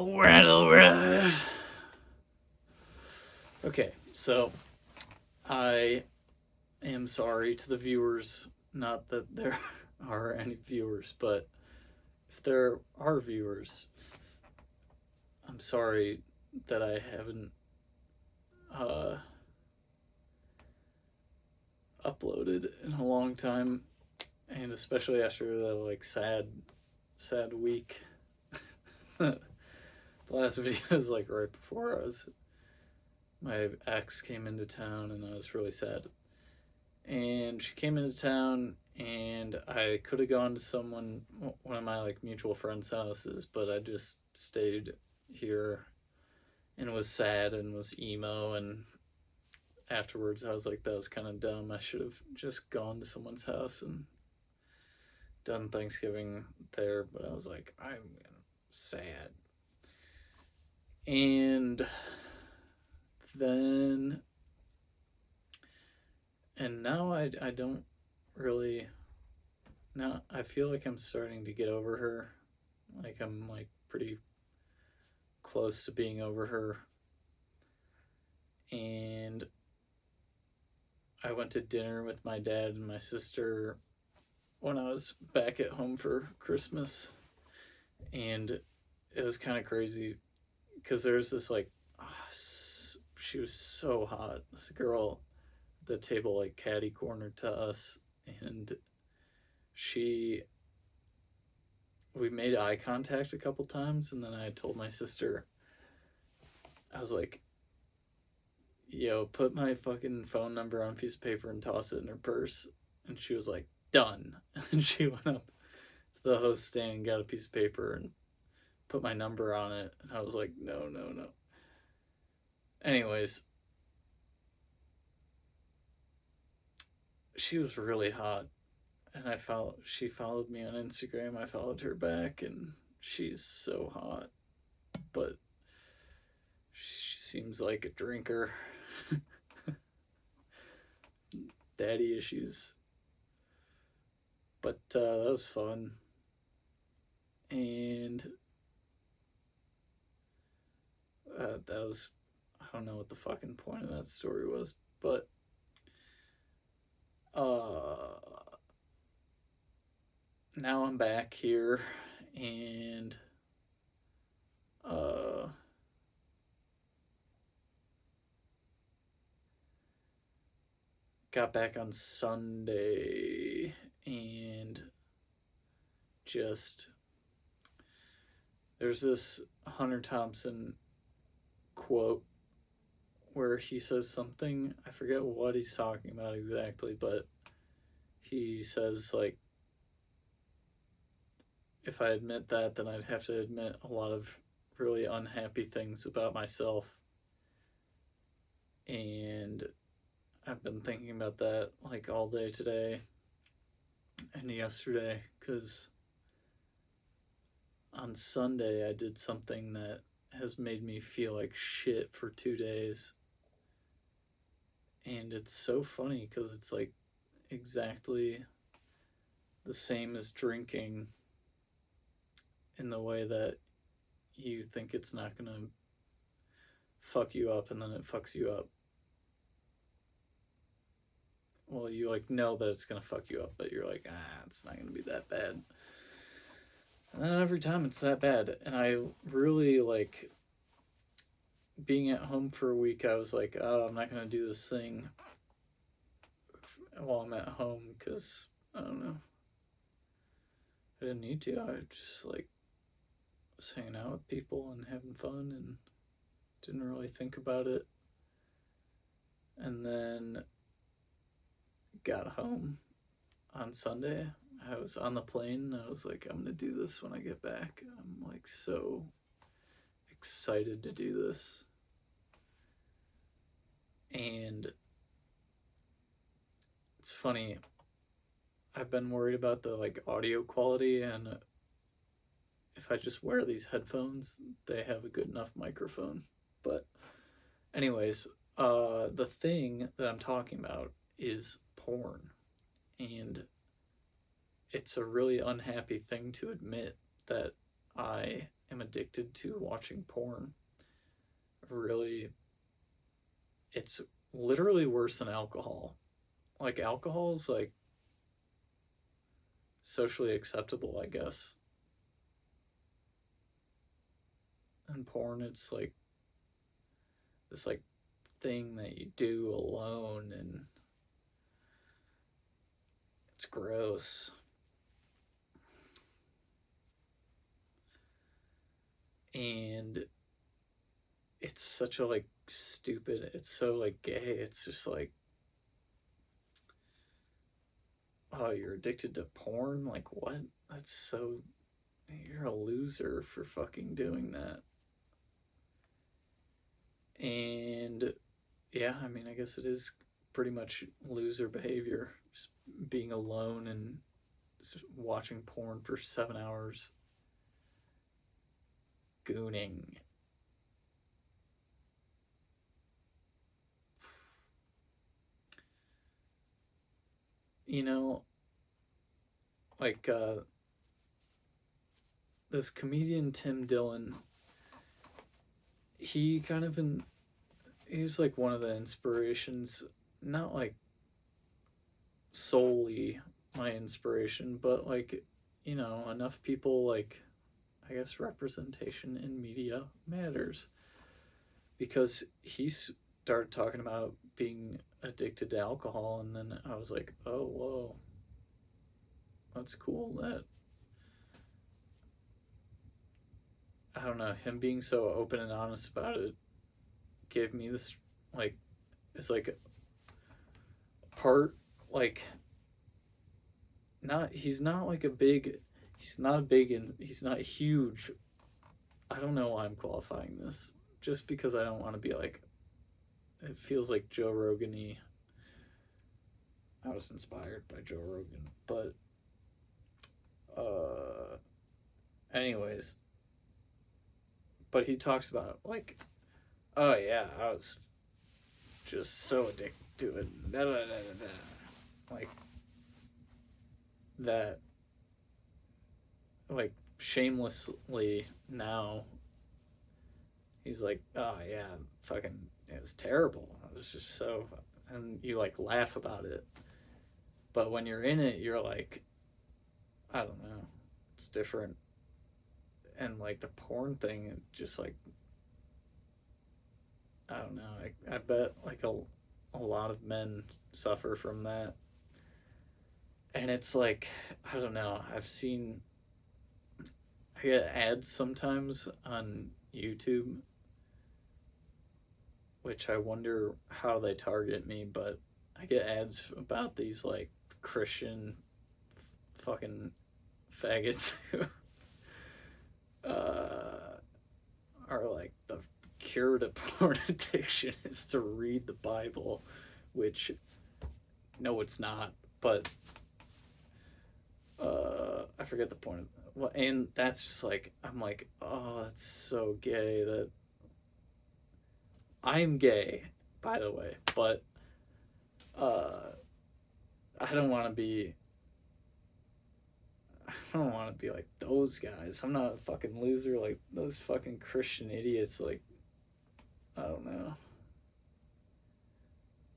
Alright. Okay, so I am sorry to the viewers. Not that there are any viewers, but if there are viewers, I'm sorry that I haven't uh, uploaded in a long time, and especially after the sad week. The last video was right before my ex came into town, and I was really sad. And she came into town, and I could have gone to one of my mutual friends' houses, but I just stayed here and was sad and was emo. And afterwards, I was like, that was kind of dumb. I should have just gone to someone's house and done Thanksgiving there. But I was like, I'm sad. And then, and now I don't really, now I feel like I'm starting to get over her. I'm pretty close to being over her. And I went to dinner with my dad and my sister when I was back at home for Christmas. And it was kind of crazy because there's this she was so hot. This girl at the table catty cornered to us, and we made eye contact a couple times, and then I told my sister, I was like, yo, put my fucking phone number on a piece of paper and toss it in her purse. And she was like, done. And she went up to the host stand and got a piece of paper and put my number on it. And I was like, no. Anyways, she was really hot. And she followed me on Instagram. I followed her back, and she's so hot. But she seems like a drinker. Daddy issues. But that was fun. And that was, I don't know what the fucking point of that story was, but now I'm back here, and got back on Sunday, and just there's this Hunter Thompson quote where he says something, I forget what he's talking about exactly, but he says if I admit that, then I'd have to admit a lot of really unhappy things about myself. And I've been thinking about that all day today and yesterday, because on Sunday I did something that has made me feel like shit for 2 days. And it's so funny because it's exactly the same as drinking, in the way that you think it's not gonna fuck you up, and then it fucks you up. Well, you know that it's gonna fuck you up, but you're it's not gonna be that bad. And then every time it's that bad. And I really being at home for a week. I was like, oh, I'm not gonna do this thing while I'm at home, because I don't know, I didn't need to. I just was hanging out with people and having fun, and didn't really think about it. And then got home on Sunday. I was on the plane, and I was like, I'm gonna do this when I get back. I'm so excited to do this. And it's funny, I've been worried about the audio quality, and if I just wear these headphones, they have a good enough microphone. But anyways, the thing that I'm talking about is porn. And it's a really unhappy thing to admit that I am addicted to watching porn. Really, it's literally worse than alcohol. Like, alcohol is like socially acceptable, I guess. And porn, it's like this like thing that you do alone, and it's gross. And it's such a like stupid, it's so like gay. It's just like, oh, you're addicted to porn? Like, what? That's so, you're a loser for fucking doing that. And yeah, I mean, I guess it is pretty much loser behavior, just being alone and watching porn for 7 hours, gooning. You know, like this comedian Tim Dillon, he kind of he's like one of the inspirations, not like solely my inspiration, but like, you know, enough people like, I guess representation in media matters, because he started talking about being addicted to alcohol, and then I was like, oh, whoa, that's cool. That, I don't know, him being so open and honest about it gave me this like, it's like part, like, not, he's not like a big, he's not a big, and he's not huge. I don't know why I'm qualifying this, just because I don't want to be like, it feels like Joe Rogan-y. I was inspired by Joe Rogan, but anyways, but he talks about like, oh yeah, I was just so addicted to it, da, da, da, da, da. Like that, like shamelessly now. He's like, oh yeah, fucking, it was terrible. I was just so, and you like laugh about it, but when you're in it, you're like, I don't know, it's different. And like the porn thing, just like, I don't know. I bet like a lot of men suffer from that. And it's like, I don't know. I get ads sometimes on YouTube, which I wonder how they target me, but I get ads about these like Christian fucking faggots who are like, the cure to porn addiction is to read the Bible, which no, it's not. But I forget the point of well, and that's just like, I'm like, oh, that's so gay. That I'm gay, by the way, but uh, I don't want to be. I don't want to be like those guys. I'm not a fucking loser like those fucking Christian idiots. Like, I don't know.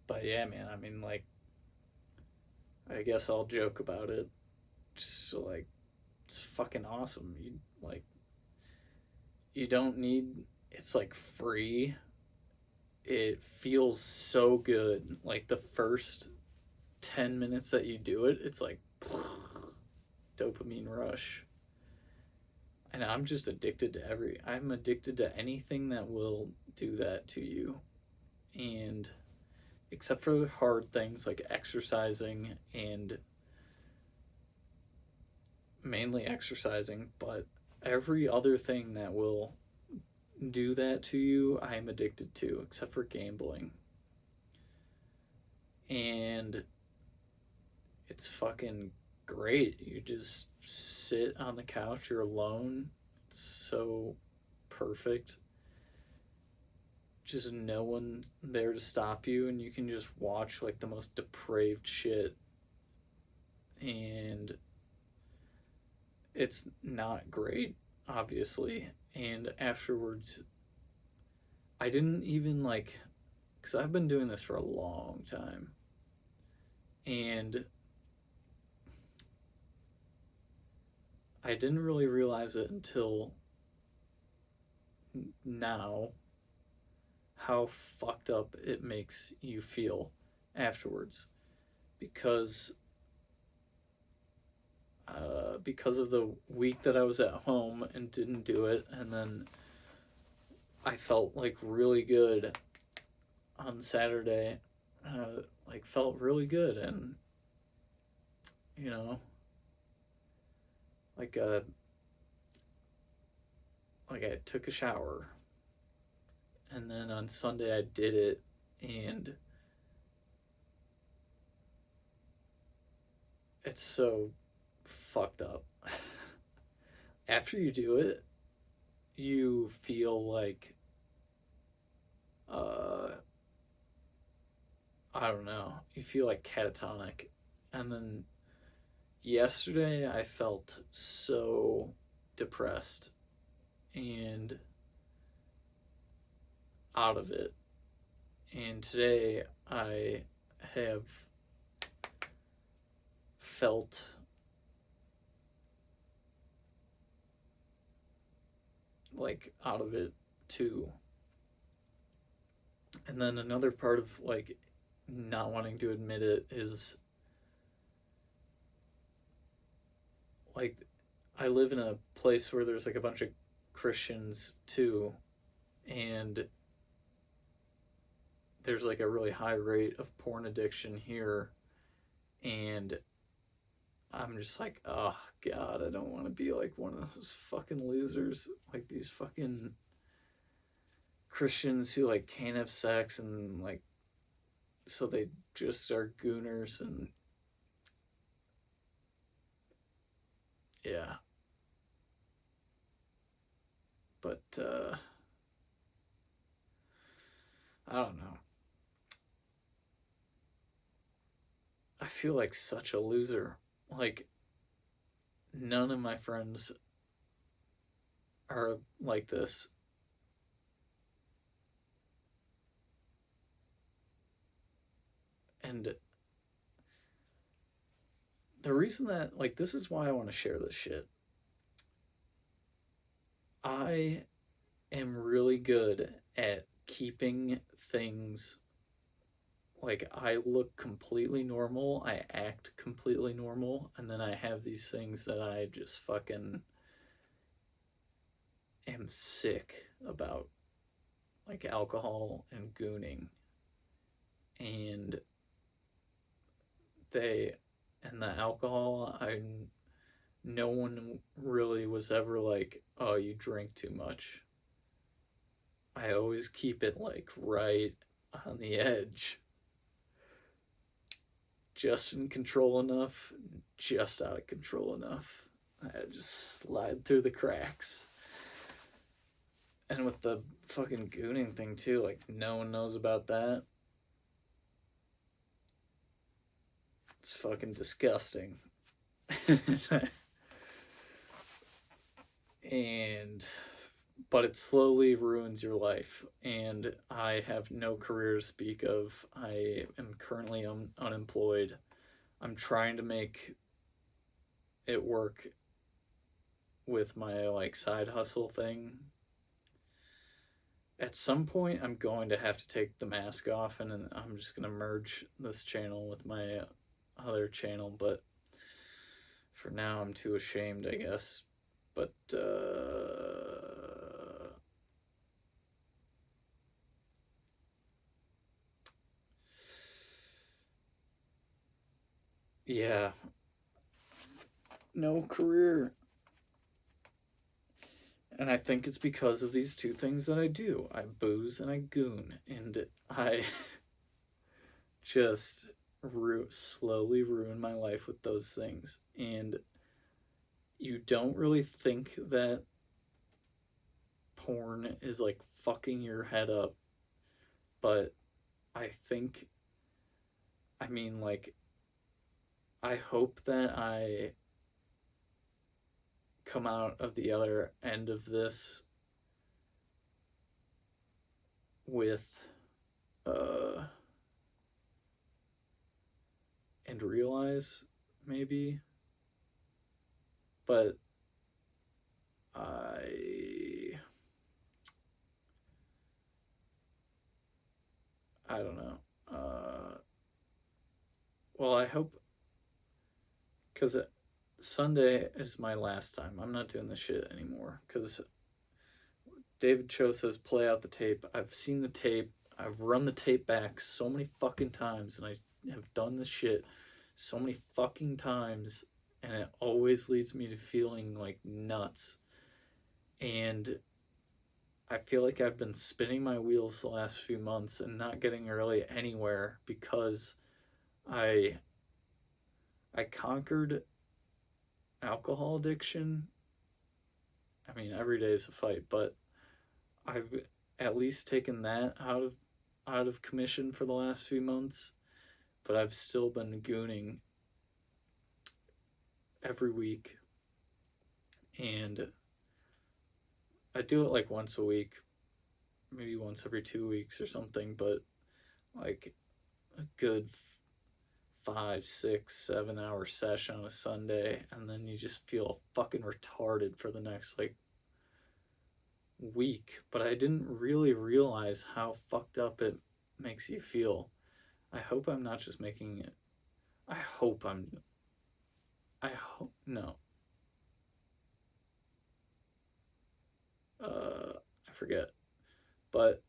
But yeah, man. I mean, like, I guess I'll joke about it. Just so, like, it's fucking awesome. You like, you don't need. It's like free. It feels so good. Like the first 10 minutes that you do it, it's like dopamine rush. And I'm just addicted to I'm addicted to anything that will do that to you. And except for hard things like exercising, and mainly exercising, but every other thing that will do that to you, I'm addicted to, except for gambling. And it's fucking great. You just sit on the couch, you're alone. It's so perfect. Just no one there to stop you, and you can just watch like the most depraved shit. And it's not great, obviously. And afterwards, I didn't even like, because I've been doing this for a long time. And I didn't really realize it until now how fucked up it makes you feel afterwards. Because because of the week that I was at home and didn't do it, and then I felt like really good on Saturday. Like felt really good, and you know, like like I took a shower, and then on Sunday I did it, and it's so fucked up. After you do it, you feel like uh I don't know, you feel like catatonic. And then yesterday I felt so depressed and out of it. And today I have felt like out of it too. And then another part of like not wanting to admit it is like I live in a place where there's like a bunch of Christians too, and there's like a really high rate of porn addiction here, and I'm just like, oh god, I don't want to be like one of those fucking losers, like these fucking Christians who like can't have sex and like so they just are gooners. And yeah, but I don't know. I feel like such a loser. Like none of my friends are like this. And the reason that like this is why I want to share this shit. I am really good at keeping things like I look completely normal, I act completely normal, and then I have these things that I just fucking am sick about, like alcohol and gooning. And they, and the alcohol, no one really was ever like, oh, you drink too much. I always keep it like right on the edge. Just in control enough, just out of control enough. I just slide through the cracks. And with the fucking gooning thing too, like no one knows about that. It's fucking disgusting. And but it slowly ruins your life, and I have no career to speak of. I am currently unemployed. I'm trying to make it work with my like side hustle thing. At some point I'm going to have to take the mask off, and then I'm just going to merge this channel with my other channel, but for now I'm too ashamed, I guess. But yeah, no career. And I think it's because of these two things that I do. I booze and I goon, and I just slowly ruin my life with those things. And you don't really think that porn is like fucking your head up, but I think, I mean, like, I hope that I come out of the other end of this with uh and realize maybe, but I don't know. Well, I hope, because Sunday is my last time. I'm not doing this shit anymore because David Cho says play out the tape. I've seen the tape. I've run the tape back so many fucking times, and I have done this shit so many fucking times, and it always leads me to feeling like nuts. And I feel like I've been spinning my wheels the last few months and not getting really anywhere because I I conquered alcohol addiction. I mean, every day is a fight, but I've at least taken that out of commission for the last few months, but I've still been gooning every week, and I do it like once a week, maybe once every 2 weeks or something, but like a good 5, 6, 7 hour session on a Sunday, and then you just feel fucking retarded for the next like week. But I didn't really realize how fucked up it makes you feel. I hope I'm not just making it. I hope I'm. I hope. No. I forget. But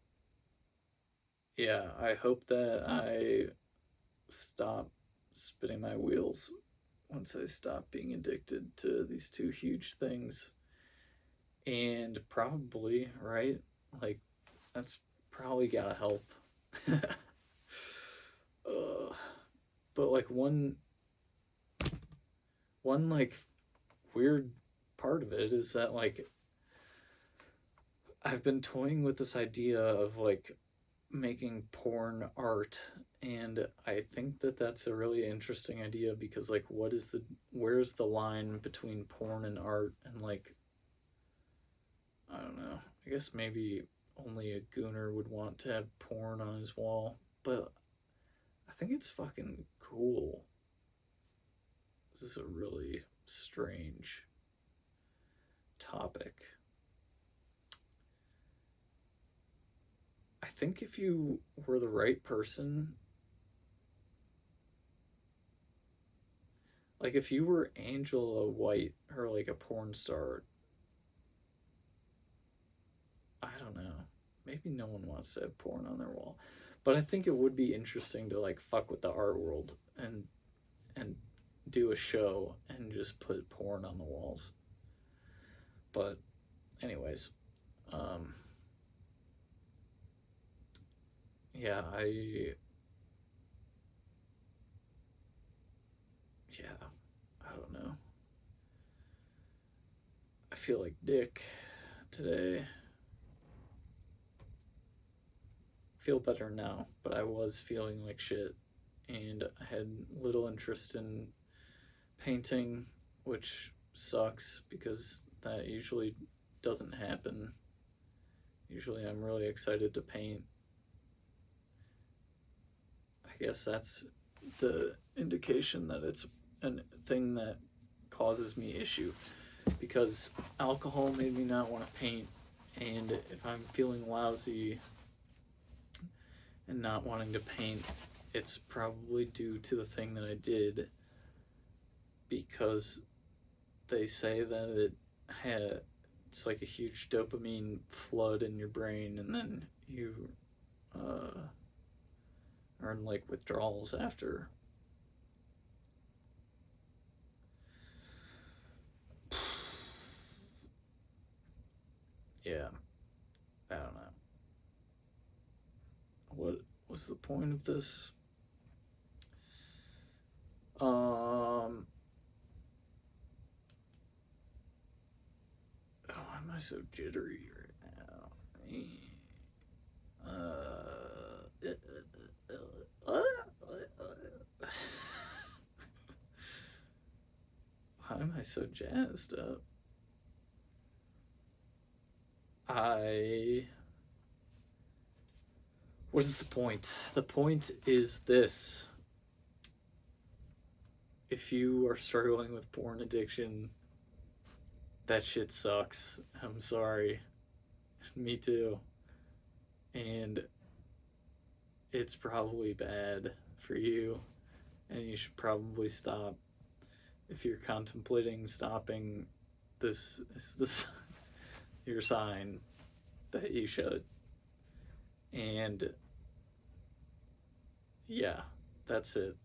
yeah, I hope that I stop spinning my wheels once I stop being addicted to these two huge things. And probably, right? Like, that's probably gotta help. But like one like weird part of it is that like I've been toying with this idea of like making porn art, and I think that that's a really interesting idea because like where's the line between porn and art, and like I don't know. I guess maybe only a gooner would want to have porn on his wall, but I think it's fucking cool. This is a really strange topic. I think if you were the right person, like if you were Angela White or like a porn star, I don't know. Maybe no one wants to have porn on their wall. But I think it would be interesting to like fuck with the art world and do a show and just put porn on the walls. But anyways, um yeah, I don't know. I feel like dick today. Feel better now, but I was feeling like shit, and I had little interest in painting, which sucks because that usually doesn't happen. Usually I'm really excited to paint. I guess that's the indication that it's a thing that causes me issue, because alcohol made me not want to paint, and if I'm feeling lousy and not wanting to paint, it's probably due to the thing that I did, because they say that it's like a huge dopamine flood in your brain, and then you earn like withdrawals after. Yeah, I don't know. What was the point of this? Why am I so jittery right now? Why am I so jazzed up? I What is the point? The point is this. If you are struggling with porn addiction, that shit sucks. I'm sorry. Me too. And it's probably bad for you, and you should probably stop. If you're contemplating stopping, this is your sign that you should. And yeah, that's it.